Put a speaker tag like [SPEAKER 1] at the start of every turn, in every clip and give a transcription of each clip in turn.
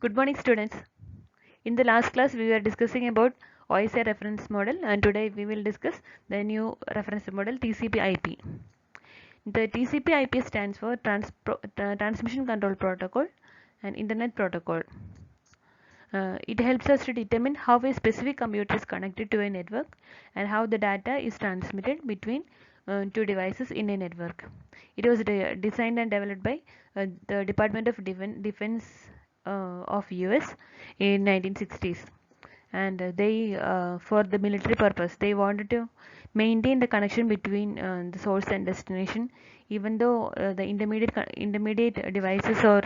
[SPEAKER 1] Good morning, students. In the last class, we were discussing about OSI reference model, and today we will discuss the new reference model TCP/IP. The TCP/IP stands for Transmission Control Protocol and Internet Protocol. It helps us to determine how a specific computer is connected to a network and how the data is transmitted between two devices in a network. It was designed and developed by the Department of Defense of US in 1960s, and they for the military purpose they wanted to maintain the connection between the source and destination, even though the intermediate devices or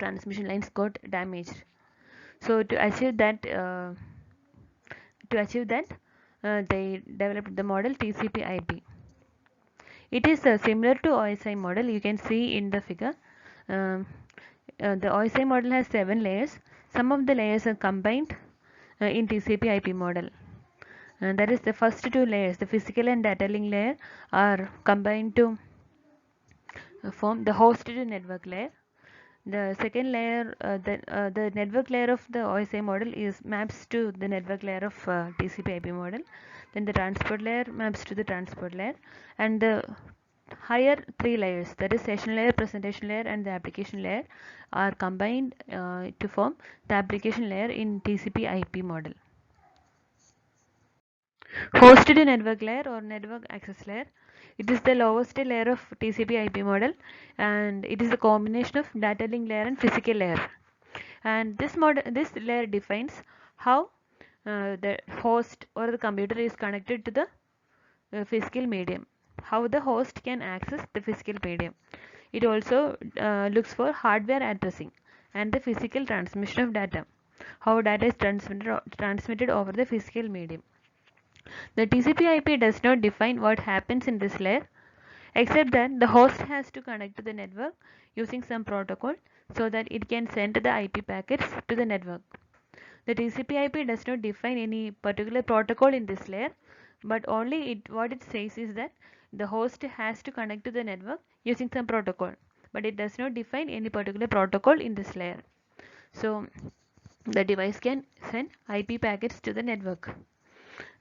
[SPEAKER 1] transmission lines got damaged. So to achieve that, they developed the model TCP/IP. It is similar to OSI model. You can see in the figure. Um, the OSI model has 7 layers. Some of the layers are combined in TCP/IP model. And that is the first two layers, the physical and data link layer, are combined to form the host to network layer. The second layer, the network layer of the OSI model is maps to the network layer of TCP/IP model. Then the transport layer maps to the transport layer, and the higher three layers, that is session layer, presentation layer, and the application layer, are combined to form the application layer in TCP/IP model. Hosted network layer or network access layer. It is the lowest layer of TCP/IP model, and it is a combination of data link layer and physical layer. And this layer defines how the host or the computer is connected to the physical medium, how the host can access the physical medium. It also looks for hardware addressing and the physical transmission of data, how data is transmitted over the physical medium. The TCP/IP does not define what happens in this layer, except that the host has to connect to the network using some protocol so that it can send the IP packets to the network. The TCP/IP does not define any particular protocol in this layer, but only what it says is that the host has to connect to the network using some protocol, but it does not define any particular protocol in this layer. So the device can send IP packets to the network.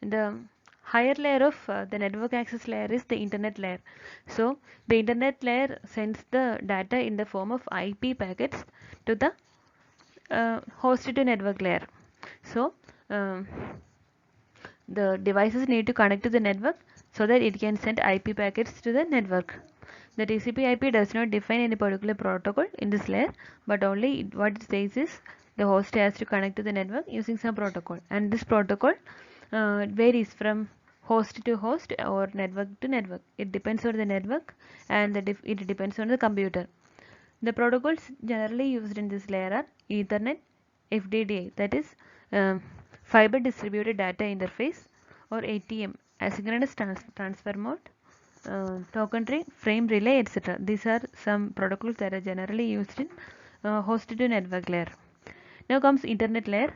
[SPEAKER 1] The higher layer of the network access layer is the internet layer. So the internet layer sends the data in the form of IP packets to the hosted to network layer. So the devices need to connect to the network so that it can send IP packets to the network. The TCP/IP does not define any particular protocol in this layer, but only what it says is the host has to connect to the network using some protocol, and this protocol varies from host to host or network to network. It depends on the network, and it depends on the computer. The protocols generally used in this layer are Ethernet, FDDI, that is Fiber Distributed Data Interface, or ATM, Asynchronous Transfer Mode, Token Tree, Frame Relay, etc. These are some protocols that are generally used in hosted to network layer. Now comes Internet layer.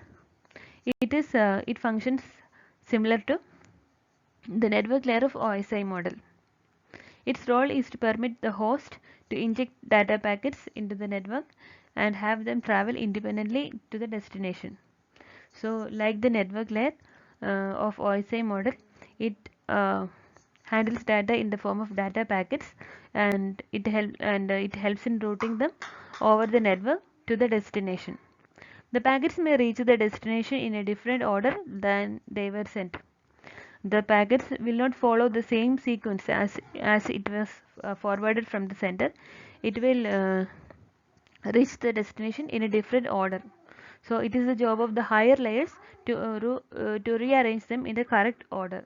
[SPEAKER 1] It functions similar to the network layer of OSI model. Its role is to permit the host to inject data packets into the network and have them travel independently to the destination. So, like the network layer of OSI model, it handles data in the form of data packets, and it helps in routing them over the network to the destination. The packets may reach the destination in a different order than they were sent. The packets will not follow the same sequence as it was forwarded from the sender. It will reach the destination in a different order. So it is the job of the higher layers to rearrange them in the correct order.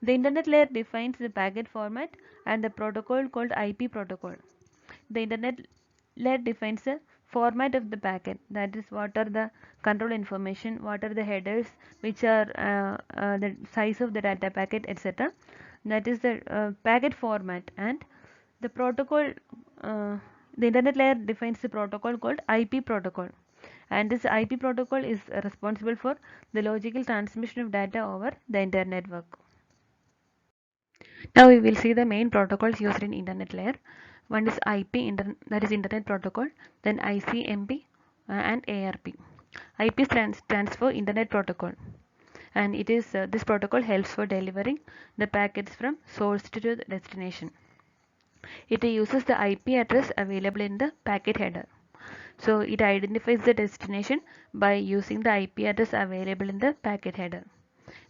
[SPEAKER 1] The internet layer defines the packet format and the protocol called IP protocol. The internet layer defines the format of the packet, that is what are the control information, what are the headers, which are the size of the data packet, etc. That is the packet format. And the protocol, the internet layer defines the protocol called IP protocol, and this IP protocol is responsible for the logical transmission of data over the entire network. Now we will see the main protocols used in internet layer. One is IP, that is Internet Protocol, then ICMP, and ARP. IP stands for Internet Protocol, and it is this protocol helps for delivering the packets from source to the destination. It uses the IP address available in the packet header. So it identifies the destination by using the IP address available in the packet header.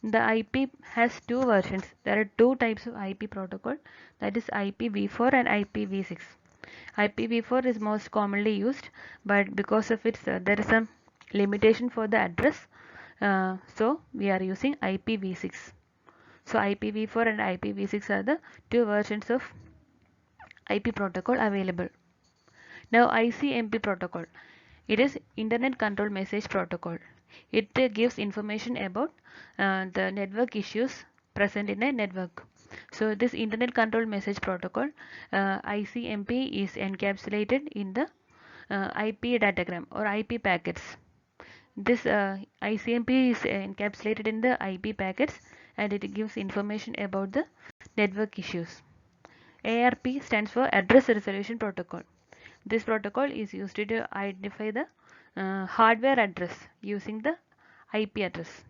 [SPEAKER 1] The IP has two versions. There are two types of IP protocol, that is IPv4 and IPv6. IPv4 is most commonly used, but because of its there is some limitation for the address, so we are using IPv6. So IPv4 and IPv6 are the two versions of IP protocol available. Now ICMP protocol. It is Internet Control Message Protocol. It gives information about the network issues present in a network. So this Internet Control Message Protocol, ICMP, is encapsulated in the IP datagram or IP packets. This ICMP is encapsulated in the IP packets, and it gives information about the network issues. ARP stands for Address Resolution Protocol. This protocol is used to identify the hardware address using the IP address.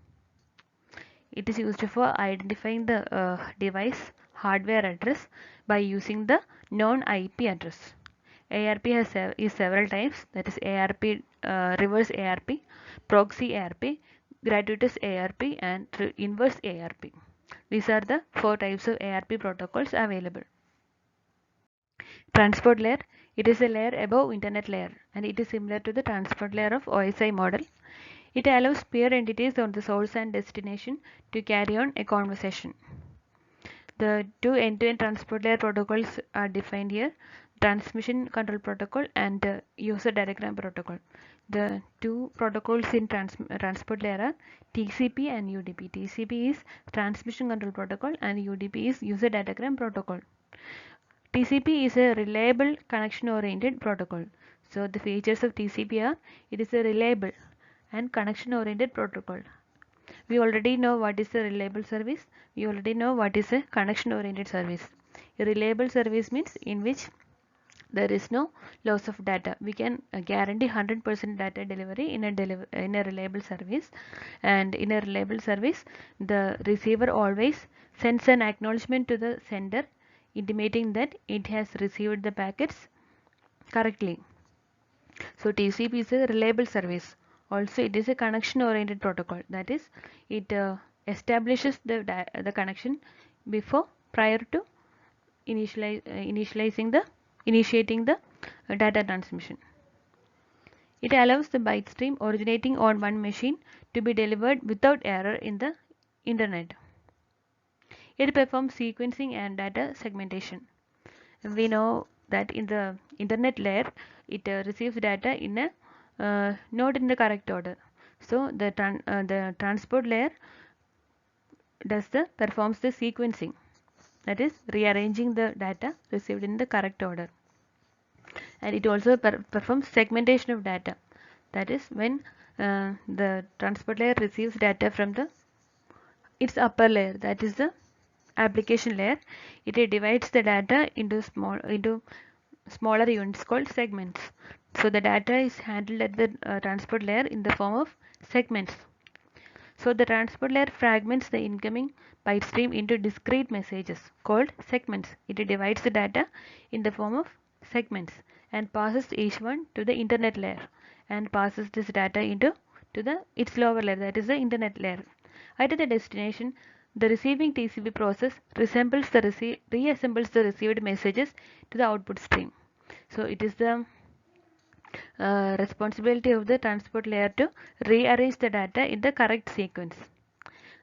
[SPEAKER 1] It is used for identifying the device hardware address by using the non-IP address. ARP is several types, that is ARP, reverse ARP, proxy ARP, gratuitous ARP, and inverse ARP. These are the four types of ARP protocols available. Transport layer. It is a layer above internet layer, and it is similar to the transport layer of OSI model. It allows peer entities on the source and destination to carry on a conversation. The two end-to-end transport layer protocols are defined here: Transmission Control Protocol and User Diagram Protocol. The two protocols in transport layer are TCP and UDP. TCP is Transmission Control Protocol and UDP is User Diagram Protocol. TCP is a reliable connection-oriented protocol. So the features of TCP are: it is a reliable and connection-oriented protocol. We already know what is a reliable service. We already know what is a connection-oriented service. A reliable service means in which there is no loss of data. We can guarantee 100% data delivery in a reliable service. And in a reliable service, the receiver always sends an acknowledgement to the sender, intimating that it has received the packets correctly. So TCP is a reliable service. Also, it is a connection-oriented protocol. That is, it establishes the connection prior to initiating the data transmission. It allows the byte stream originating on one machine to be delivered without error in the internet. It performs sequencing and data segmentation. We know that in the internet layer, it receives data in a not in the correct order. So the transport layer performs the sequencing, that is rearranging the data received in the correct order. And it also performs segmentation of data, that is when the transport layer receives data from its upper layer, that is the application layer. It divides the data into smaller units called segments. So the data is handled at the transport layer in the form of segments. So the transport layer fragments the incoming byte stream into discrete messages called segments. It divides the data in the form of segments and passes each one to the internet layer and passes this data into its lower layer, that is the internet layer. At the destination, the receiving TCP process reassembles the received messages to the output stream. So it is the responsibility of the transport layer to rearrange the data in the correct sequence.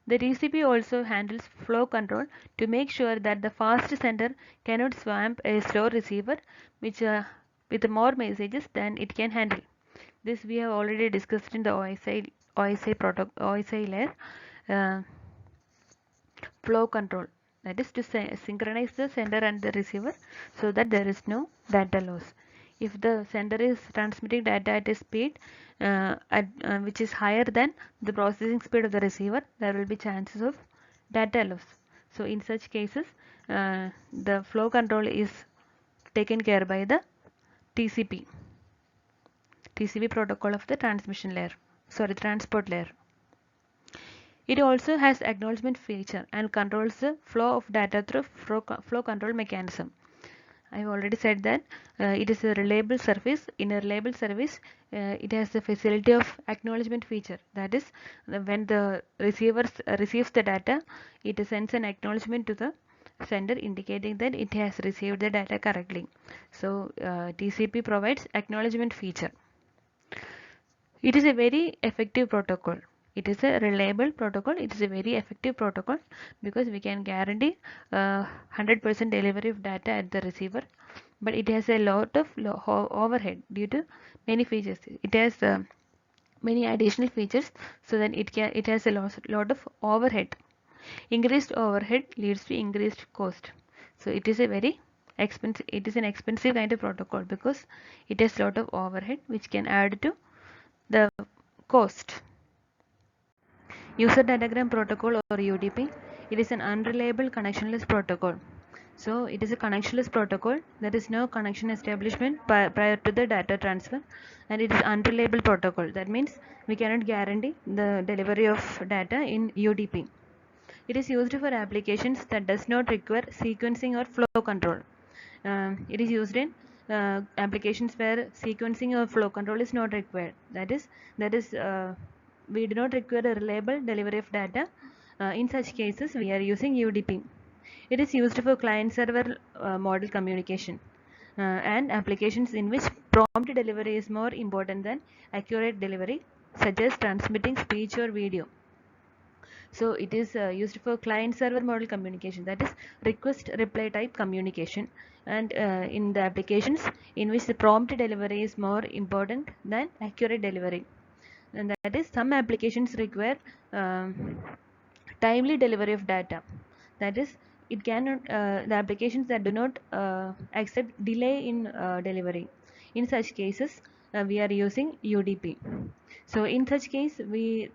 [SPEAKER 1] The TCP also handles flow control to make sure that the fast sender cannot swamp a slow receiver with more messages than it can handle. This we have already discussed in the OSI layer. Flow control, that is to synchronize the sender and the receiver so that there is no data loss. If the sender is transmitting data at a speed which is higher than the processing speed of the receiver, there will be chances of data loss. So in such cases, the flow control is taken care by the TCP. TCP protocol of the transmission layer, transport layer. It also has acknowledgement feature and controls the flow of data through flow control mechanism. I have already said that it is a reliable service. In a reliable service, it has the facility of acknowledgement feature. That is, when the receiver receives the data, it sends an acknowledgement to the sender indicating that it has received the data correctly. So TCP provides acknowledgement feature. It is a very effective protocol. It is a reliable protocol. It is a very effective protocol because we can guarantee 100% delivery of data at the receiver. But it has a lot of overhead due to many features. It has many additional features, so that it has a lot of overhead. Increased overhead leads to increased cost. So it is a very expensive. It is an expensive kind of protocol because it has a lot of overhead which can add to the cost. User Datagram Protocol or UDP. It is an unreliable connectionless protocol. So it is a connectionless protocol. There is no connection establishment prior to the data transfer, and it is unreliable protocol. That means we cannot guarantee the delivery of data in UDP. It is used for applications that does not require sequencing or flow control. It is used in applications where sequencing or flow control is not required. That is, we do not require a reliable delivery of data. In such cases, we are using UDP. It is used for client-server model communication and applications in which prompt delivery is more important than accurate delivery, such as transmitting speech or video. So it is used for client-server model communication, that is request reply type communication, and in the applications in which the prompt delivery is more important than accurate delivery, and that is some applications require timely delivery of data. That is, it cannot the applications that do not accept delay in delivery. In such cases, we are using UDP. So in such case,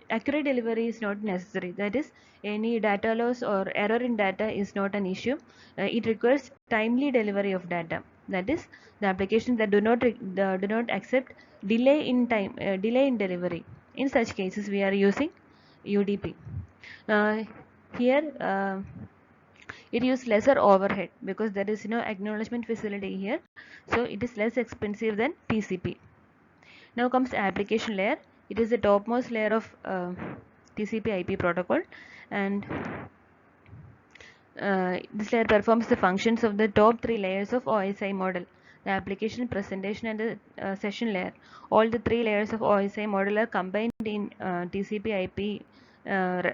[SPEAKER 1] accurate delivery is not necessary. That is, any data loss or error in data is not an issue. It requires timely delivery of data. That is, the applications that do not accept delay in delivery. In such cases, we are using UDP. Here it uses lesser overhead because there is no acknowledgement facility here, so it is less expensive than TCP. Now comes application layer. It is the topmost layer of TCP/IP protocol, and this layer performs the functions of the top three layers of OSI model: the application, presentation, and the session layer. All the three layers of OSI model are combined in TCP/IP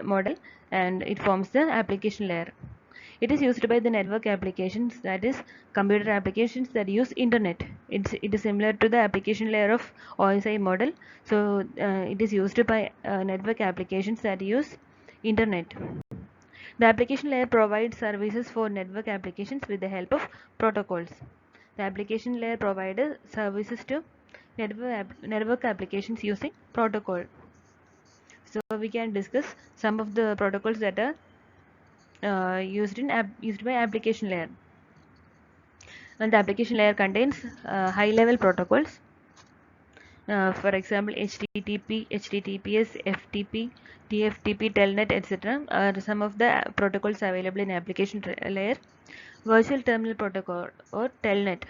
[SPEAKER 1] model, and it forms the application layer. It is used by the network applications, that is computer applications that use internet. It is similar to the application layer of OSI model. So it is used by network applications that use internet. The application layer provides services for network applications with the help of protocols. The application layer provides services to network applications using protocol. So we can discuss some of the protocols that are used by application layer. And the application layer contains high-level protocols. For example, HTTP, HTTPS, FTP, TFTP, Telnet, etc. are some of the protocols available in application layer. Virtual Terminal Protocol or Telnet.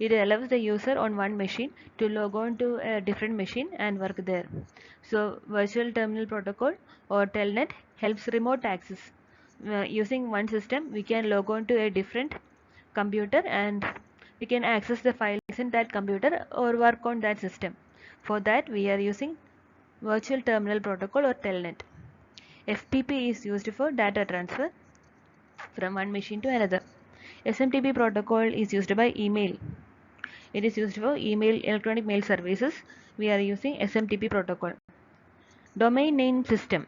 [SPEAKER 1] It allows the user on one machine to log on to a different machine and work there. So Virtual Terminal Protocol or Telnet helps remote access. Using one system, we can log on to a different computer and we can access the files in that computer or work on that system. For that, we are using Virtual Terminal Protocol or Telnet. FTP is used for data transfer from one machine to another. SMTP protocol is used by email. It is used for electronic mail services. We are using SMTP protocol. Domain name system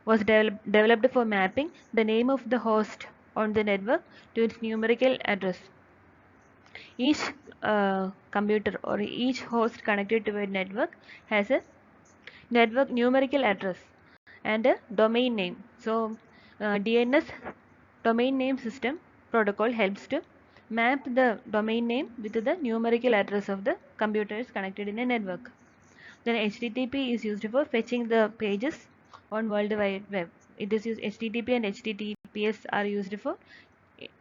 [SPEAKER 1] was developed for mapping the name of the host on the network to its numerical address. Each computer or each host connected to a network has a network numerical address and a domain name. So DNS, domain name system protocol, helps to map the domain name with the numerical address of the computers connected in a network. Then HTTP is used for fetching the pages on World Wide Web. It is used HTTP and HTTPS are used for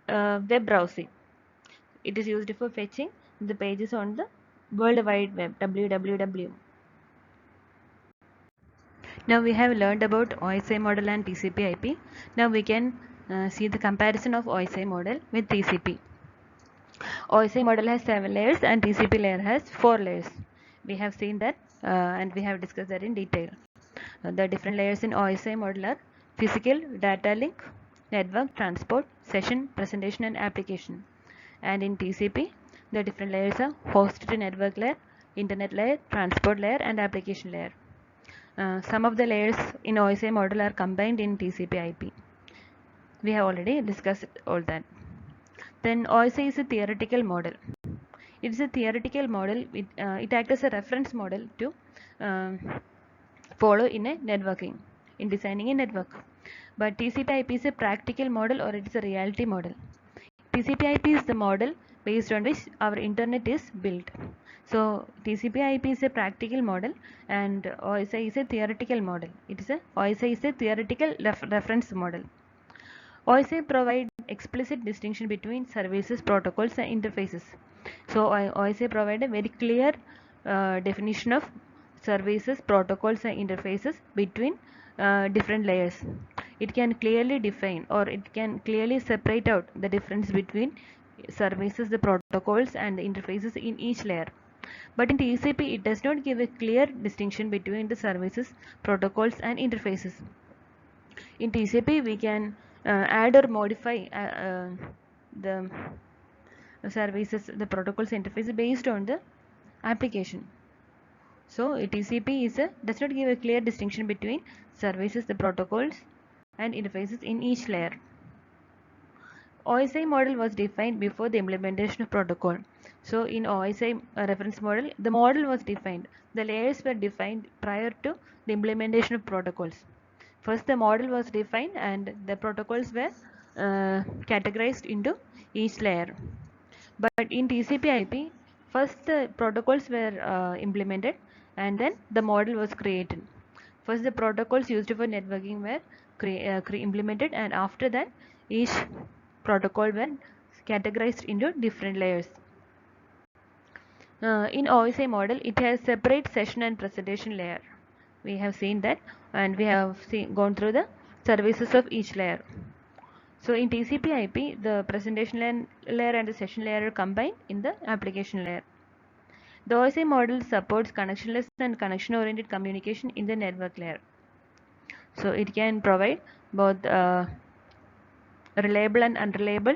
[SPEAKER 1] web browsing. It is used for fetching the pages on the World Wide Web, www. Now we have learned about OSI model and TCP/IP. Now we can see the comparison of OSI model with TCP. OSI model has 7 layers and TCP layer has 4 layers. We have seen that and we have discussed that in detail. The different layers in OSI model are physical, data link, network, transport, session, presentation and application. And in TCP, the different layers are host to network layer, internet layer, transport layer and application layer. Some of the layers in OSI model are combined in TCP/IP. We have already discussed all that. Then OSI is a theoretical model. It is a theoretical model. It acts as a reference model to follow in a networking, in designing a network. But TCP/IP is a practical model or it is a reality model. TCP/IP is the model based on which our internet is built. So TCP/IP is a practical model and OSI is a theoretical model. OSI is a theoretical reference model. OSI provide explicit distinction between services, protocols and interfaces. So OSI provide a very clear definition of services, protocols and interfaces between different layers. It can clearly define or it can clearly separate out the difference between services, the protocols and the interfaces in each layer. But in TCP, it does not give a clear distinction between the services, protocols and interfaces. In TCP, we can add or modify the services, the protocols interface based on the application. So TCP does not give a clear distinction between services, the protocols and interfaces in each layer. OSI model was defined before the implementation of protocol. So in OSI reference model, the model was defined. The layers were defined prior to the implementation of protocols. First the model was defined and the protocols were categorized into each layer. But in TCP/IP, first the protocols were implemented and then the model was created. First the protocols used for networking were implemented and after that each protocol were categorized into different layers. In OSI model, it has separate session and presentation layer. We have seen that and we have gone through the services of each layer. So in TCP/IP, the presentation layer and the session layer are combined in the application layer. The OSI model supports connectionless and connection-oriented communication in the network layer. So it can provide both reliable and unreliable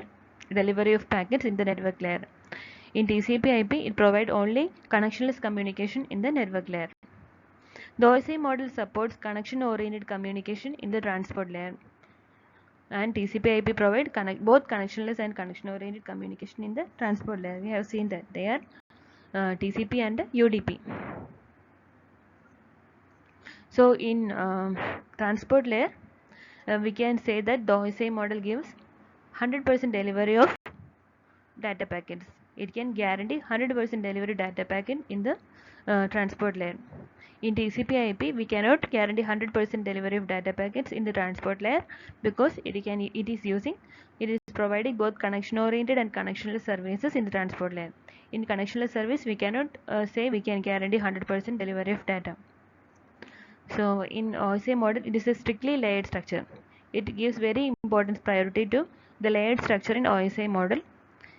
[SPEAKER 1] delivery of packets in the network layer. In TCP/IP, it provides only connectionless communication in the network layer. The OSI model supports connection-oriented communication in the transport layer. And TCP/IP provide both connectionless and connection-oriented communication in the transport layer. We have seen that they are TCP and UDP. So in transport layer, we can say that the OSI model gives 100% delivery of data packets. It can guarantee 100% delivery data packet in the transport layer. In TCP/IP, we cannot guarantee 100% delivery of data packets in the transport layer because it is providing both connection oriented and connectionless services in the transport layer. In connectionless service, we cannot say we can guarantee 100% delivery of data. So in OSI model, it is a strictly layered structure. It gives very important priority to the layered structure in OSI model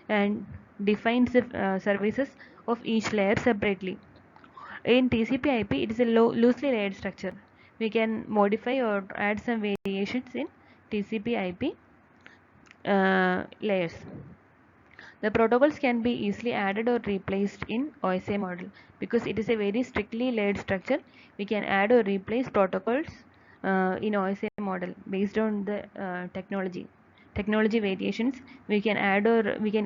[SPEAKER 1] and defines the services of each layer separately. In TCP/IP, it is a loosely layered structure. We can modify or add some variations in TCP/IP layers. The protocols can be easily added or replaced in OSI model because it is a very strictly layered structure. We can add or replace protocols in OSI model based on the technology variations. We can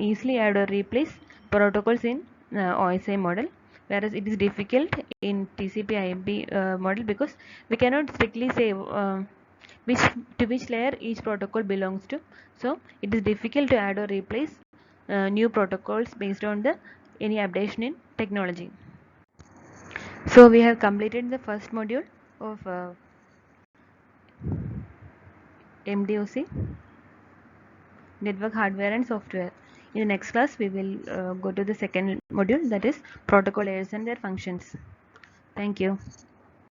[SPEAKER 1] easily add or replace protocols in OSI model, whereas it is difficult in TCP/IP model because we cannot strictly say which layer each protocol belongs to. So it is difficult to add or replace new protocols based on any updation in technology. So we have completed the first module of MDOC, network hardware and software. In the next class we will go to the second module, that is protocol layers and their functions. Thank you.